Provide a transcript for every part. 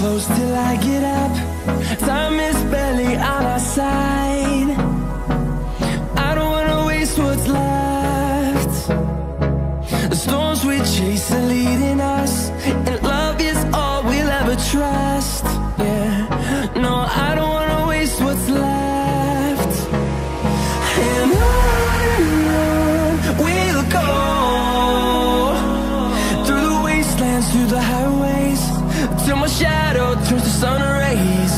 close till I get up. Time is barely on our side. I don't wanna waste what's left. The storms we chase are leading us, and love is all we'll ever trust. Yeah, no, I don't wanna waste what's left. And on we'll go, through the wastelands, through the highways, till my shadow turns to sun rays.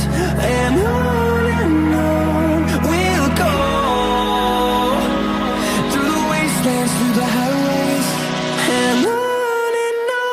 And on we'll go, through the wastelands, through the highways, and on we'll go.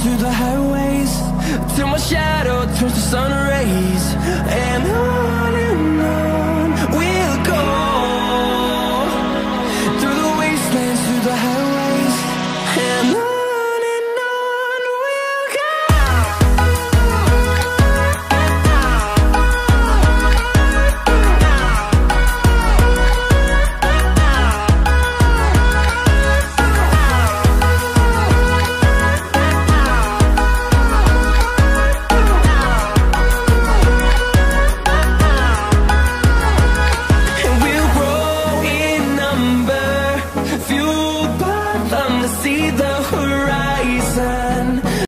Through the highways, till my shadow turns to sun.